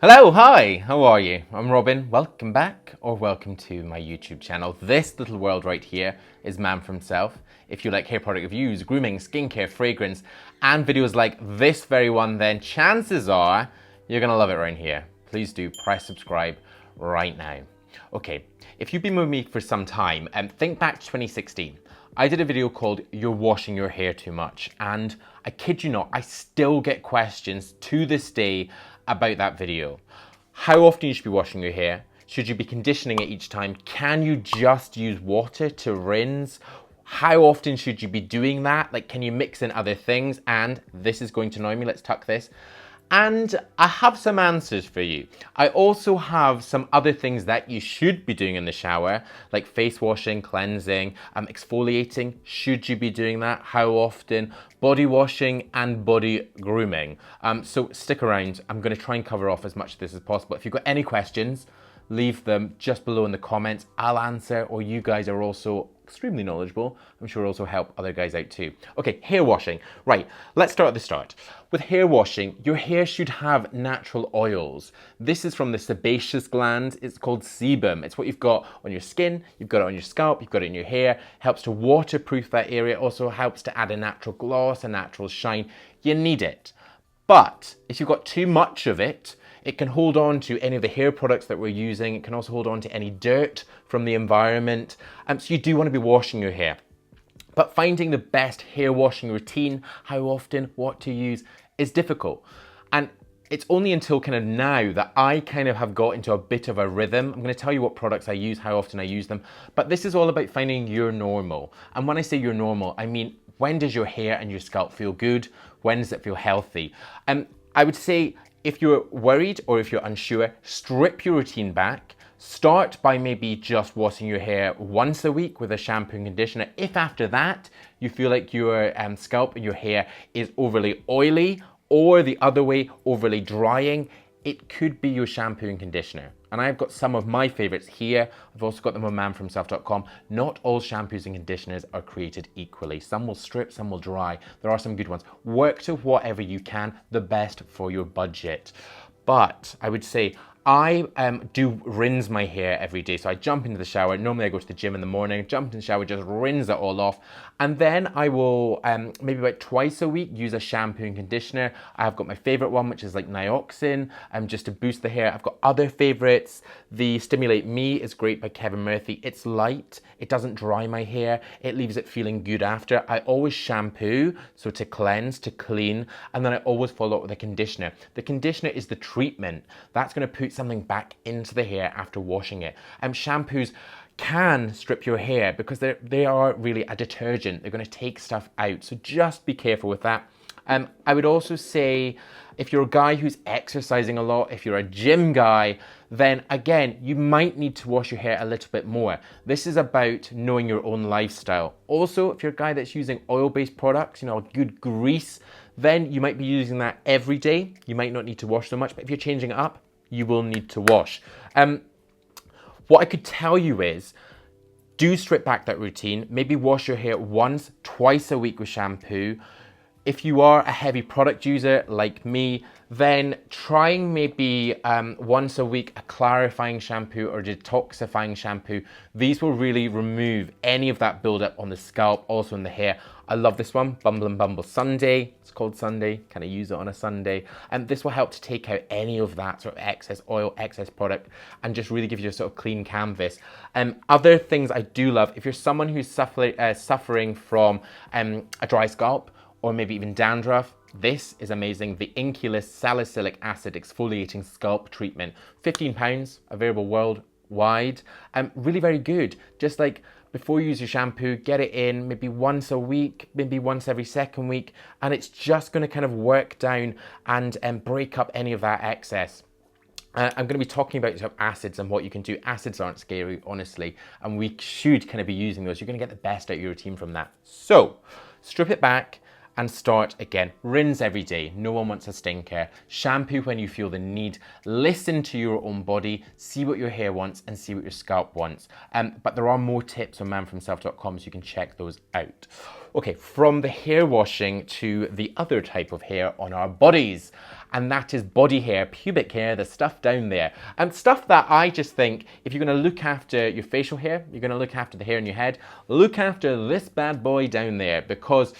Hello, hi, how are you? I'm Robin. Welcome back or welcome to my YouTube channel. This little world right here is Man for Himself. If you like hair product reviews, grooming, skincare, fragrance, and videos like this very one, then chances are you're gonna love it right here. Please do press subscribe right now. Okay, if you've been with me for some time, think back to 2016. I did a video called You're Washing Your Hair Too Much, and I kid you not, I still get questions to this day about that video. How often you should be washing your hair? Should you be conditioning it each time? Can you just use water to rinse? How often should you be doing that? Like, can you mix in other things? And this is going to annoy me, let's tuck this. And I have some answers for you. I also have some other things that you should be doing in the shower, like face washing, cleansing, exfoliating. Should you be doing that? How often? Body washing and body grooming. So stick around. I'm going to try and cover off as much of this as possible. If you've got any questions, leave them just below in the comments. I'll answer, or you guys are also extremely knowledgeable. I'm sure also help other guys out too. Okay, hair washing. Right, let's start at the start. With hair washing, your hair should have natural oils. This is from the sebaceous gland. It's called sebum. It's what you've got on your skin, you've got it on your scalp, you've got it in your hair. Helps to waterproof that area. Also helps to add a natural gloss, a natural shine. You need it. But if you've got too much of it, it can hold on to any of the hair products that we're using. It can also hold on to any dirt from the environment. So you do want to be washing your hair. But finding the best hair washing routine, how often, what to use, is difficult. And it's only until kind of now that I kind of have got into a bit of a rhythm. I'm going to tell you what products I use, how often I use them. But this is all about finding your normal. And when I say your normal, I mean, when does your hair and your scalp feel good? When does it feel healthy? I would say, if you're worried or if you're unsure, strip your routine back. Start by maybe just washing your hair once a week with a shampoo and conditioner. If after that you feel like your scalp and your hair is overly oily, or the other way, overly drying, it could be your shampoo and conditioner. And I've got some of my favorites here. I've also got them on manscape.com. Not all shampoos and conditioners are created equally. Some will strip, some will dry. There are some good ones. Work to whatever you can, the best for your budget. But I would say, I do rinse my hair every day. So I jump into the shower. Normally I go to the gym in the morning, jump in the shower, just rinse it all off. And then I will maybe about twice a week use a shampoo and conditioner. I've got my favorite one, which is like Nioxin, just to boost the hair. I've got other favorites. The Stimulate Me is great by Kevin Murphy. It's light. It doesn't dry my hair. It leaves it feeling good after. I always shampoo, so to cleanse, to clean, and then I always follow up with a conditioner. The conditioner is the treatment. That's going to put something back into the hair after washing it. Shampoos can strip your hair because they are really a detergent. They're going to take stuff out, so just be careful with that. I would also say, if you're a guy who's exercising a lot, if you're a gym guy, then again, you might need to wash your hair a little bit more. This is about knowing your own lifestyle. Also, if you're a guy that's using oil-based products, a good grease, then you might be using that every day. You might not need to wash so much, but if you're changing it up, you will need to wash. What I could tell you is, do strip back that routine. Maybe wash your hair once, twice a week with shampoo. If you are a heavy product user like me, then trying maybe once a week a clarifying shampoo or detoxifying shampoo. These will really remove any of that buildup on the scalp, also in the hair. I love this one, Bumble and Bumble Sunday. It's called Sunday, kind of use it on a Sunday. And this will help to take out any of that sort of excess oil, excess product, and just really give you a sort of clean canvas. Other things I do love, if you're someone who's suffering from a dry scalp, or maybe even dandruff, this is amazing. The Inculus Salicylic Acid Exfoliating Scalp Treatment. £15, available worldwide. Really very good. Just like before you use your shampoo, get it in maybe once a week, maybe once every second week, and it's just gonna kind of work down and break up any of that excess. I'm going to be talking about sort of acids and what you can do. Acids aren't scary, honestly, and we should kind of be using those. You're going to get the best out of your routine from that. So, strip it back and start again. Rinse every day. No one wants a stinker. Shampoo when you feel the need. Listen to your own body. See what your hair wants and see what your scalp wants. But there are more tips on manforhimself.com, so you can check those out. Okay, from the hair washing to the other type of hair on our bodies. and that is body hair, pubic hair, the stuff down there. And stuff that I just think, if you're gonna look after your facial hair, you're gonna look after the hair in your head, look after this bad boy down there, because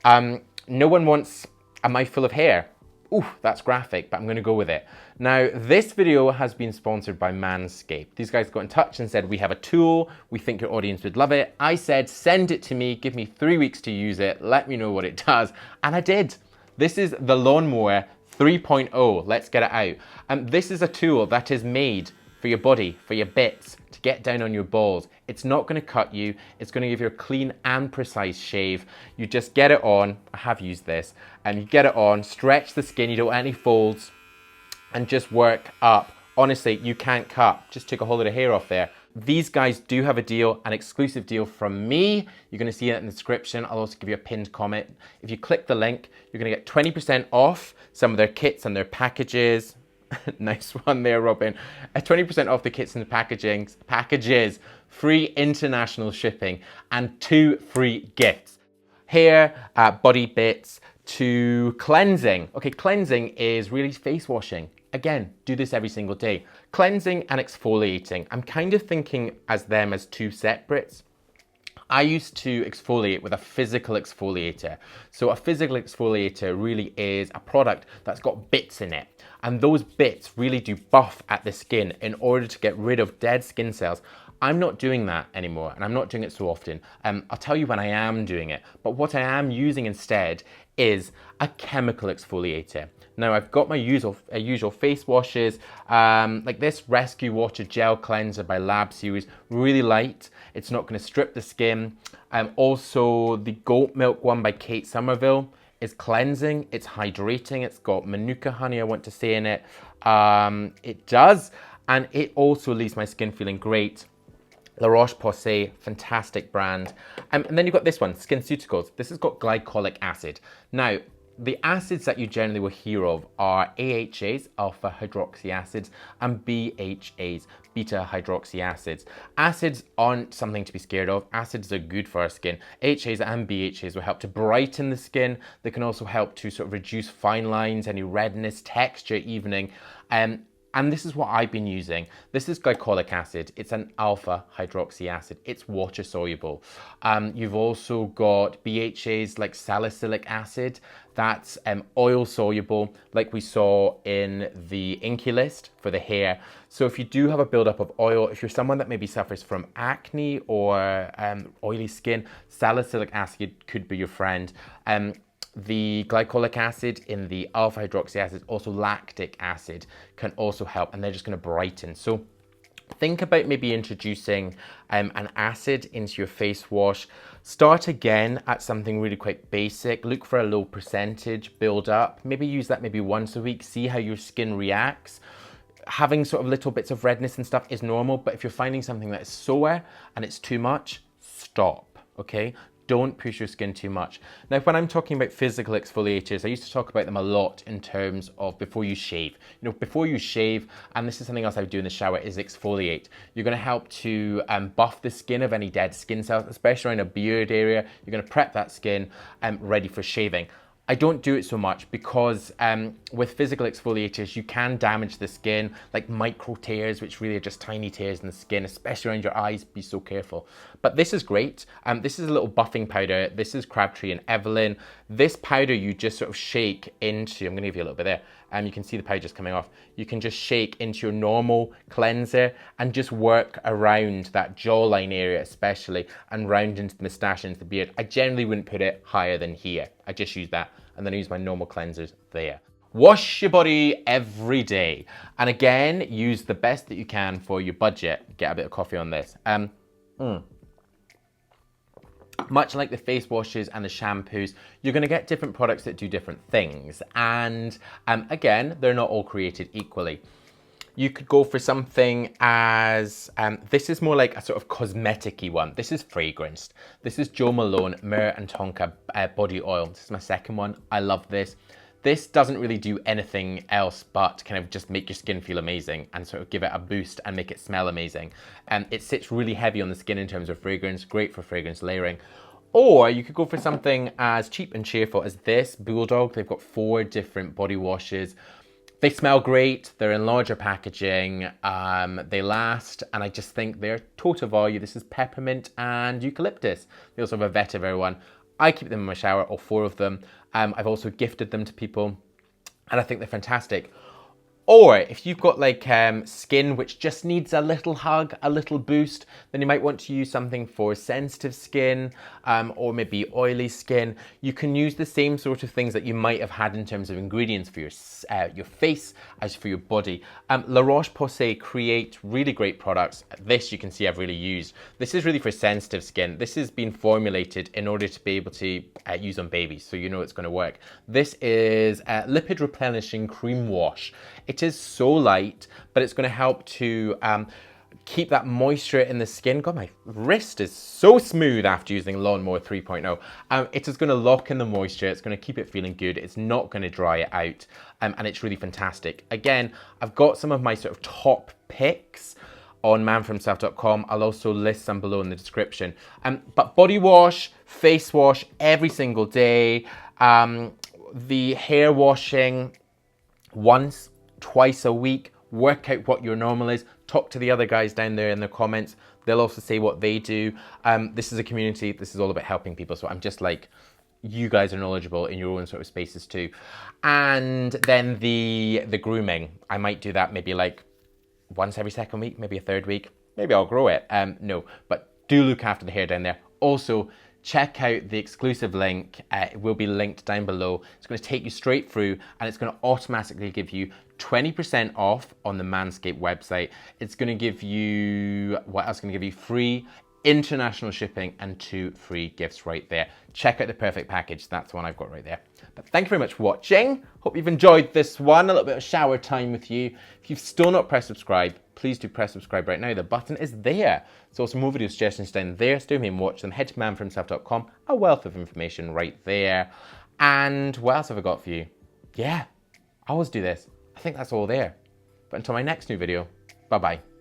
no one wants a mouthful of hair. Ooh, that's graphic, but I'm gonna go with it. Now, this video has been sponsored by Manscape. These guys got in touch and said, we have a tool, we think your audience would love it. I said, send it to me, give me 3 weeks to use it, let me know what it does, and I did. This is the Lawnmower 3.0, let's get it out. And this is a tool that is made for your body, for your bits, to get down on your balls. It's not gonna cut you, it's gonna give you a clean and precise shave. You just get it on, I have used this, and you get it on, stretch the skin, you don't want any folds, and just work up. Honestly, you can't cut, just took a whole lot of hair off there. These guys do have a deal, an exclusive deal from me. You're gonna see it in the description. I'll also give you a pinned comment. If you click the link, you're gonna get 20% off some of their kits and their packages. Nice one there, Robin. 20% off the kits and the packages, free international shipping, and 2 free gifts. Hair, body bits, to cleansing. Okay, cleansing is really face washing. Again, do this every single day. Cleansing and exfoliating. I'm kind of thinking as them as 2 separates. I used to exfoliate with a physical exfoliator. So a physical exfoliator really is a product that's got bits in it. And those bits really do buff at the skin in order to get rid of dead skin cells. I'm not doing that anymore, and I'm not doing it so often. I'll tell you when I am doing it, but what I am using instead is a chemical exfoliator. Now I've got my usual face washes, like this Rescue Water Gel Cleanser by Lab Series, really light. It's not gonna strip the skin. Also the Goat Milk one by Kate Somerville is cleansing, it's hydrating, it's got Manuka honey, I want to say, in it. It does, and it also leaves my skin feeling great. La Roche-Posay, fantastic brand. And then you've got this one, SkinCeuticals. This has got glycolic acid. Now, the acids that you generally will hear of are AHAs, alpha hydroxy acids, and BHAs, beta hydroxy acids. Acids aren't something to be scared of. Acids are good for our skin. AHAs and BHAs will help to brighten the skin. They can also help to sort of reduce fine lines, any redness, texture, evening. And this is what I've been using. This is glycolic acid. It's an alpha hydroxy acid. It's water soluble. You've also got BHAs like salicylic acid. That's oil soluble, like we saw in the Inky List for the hair. So if you do have a buildup of oil, if you're someone that maybe suffers from acne or oily skin, salicylic acid could be your friend. The glycolic acid in the alpha hydroxy acid, also lactic acid, can also help, and they're just going to brighten. So think about maybe introducing an acid into your face wash. Start again at something really quite basic. Look for a low percentage, build up. Maybe use that maybe once a week, see how your skin reacts. Having sort of little bits of redness and stuff is normal, but if you're finding something that is sore and it's too much, stop, okay? Don't push your skin too much. Now, when I'm talking about physical exfoliators, I used to talk about them a lot in terms of before you shave. You know, before you shave, and this is something else I would do in the shower, is exfoliate. You're gonna help to buff the skin of any dead skin cells, especially around a beard area. You're gonna prep that skin ready for shaving. I don't do it so much because with physical exfoliators, you can damage the skin, like micro tears, which really are just tiny tears in the skin, especially around your eyes. Be so careful. But this is great. This is a little buffing powder. This is Crabtree and Evelyn. This powder you just sort of shake into, I'm gonna give you a little bit there, and you can see the powder just coming off. You can just shake into your normal cleanser and just work around that jawline area especially, and round into the moustache, into the beard. I generally wouldn't put it higher than here. I just use that, and then I use my normal cleansers there. Wash your body every day. And again, use the best that you can for your budget. Get a bit of coffee on this. Much like the face washes and the shampoos, you're gonna get different products that do different things. And again, they're not all created equally. You could go for something as, this is more like a sort of cosmetic-y one. This is fragranced. This is Jo Malone Myrrh and Tonka body oil. This is my second one. I love this. This doesn't really do anything else but kind of just make your skin feel amazing and sort of give it a boost and make it smell amazing. It sits really heavy on the skin in terms of fragrance, great for fragrance layering. Or you could go for something as cheap and cheerful as this, Bulldog. They've got 4 different body washes. They smell great, they're in larger packaging, they last, and I just think they're total value. This is peppermint and eucalyptus. They also have a vetiver one. I keep them in my shower, all 4 of them. I've also gifted them to people, and I think they're fantastic. Or if you've got like skin which just needs a little hug, a little boost, then you might want to use something for sensitive skin or maybe oily skin. You can use the same sort of things that you might have had in terms of ingredients for your face as for your body. La Roche-Posay create really great products. This you can see I've really used. This is really for sensitive skin. This has been formulated in order to be able to use on babies, so you know it's going to work. This is lipid replenishing cream wash. It is so light, but it's going to help to keep that moisture in the skin. God, my wrist is so smooth after using Lawnmower 3.0. It is going to lock in the moisture. It's going to keep it feeling good. It's not going to dry it out. And it's really fantastic. Again, I've got some of my sort of top picks on manforhimself.com. I'll also list some below in the description. But body wash, face wash every single day. The hair washing once, twice a week. Work out what your normal is. Talk to the other guys down there in the comments. They'll also say what they do. This is a community. This is all about helping people. So I'm just like, you guys are knowledgeable in your own sort of spaces too. And then the grooming. I might do that maybe like once every second week, maybe a third week. Maybe I'll grow it. No, but do look after the hair down there. Also, check out the exclusive link. It will be linked down below. It's going to take you straight through and it's going to automatically give you 20% off on the Manscaped website. It's going to give you, what else? It's going to give you free international shipping and 2 free gifts right there. Check out the perfect package. That's the one I've got right there. But thank you very much for watching. Hope you've enjoyed this one. A little bit of shower time with you. If you've still not pressed subscribe, please do press subscribe right now. The button is there. There's also more video suggestions down there. So do me and watch them. Head to manforhimself.com. A wealth of information right there. And what else have I got for you? Yeah, I always do this. I think that's all there. But until my next new video, bye-bye.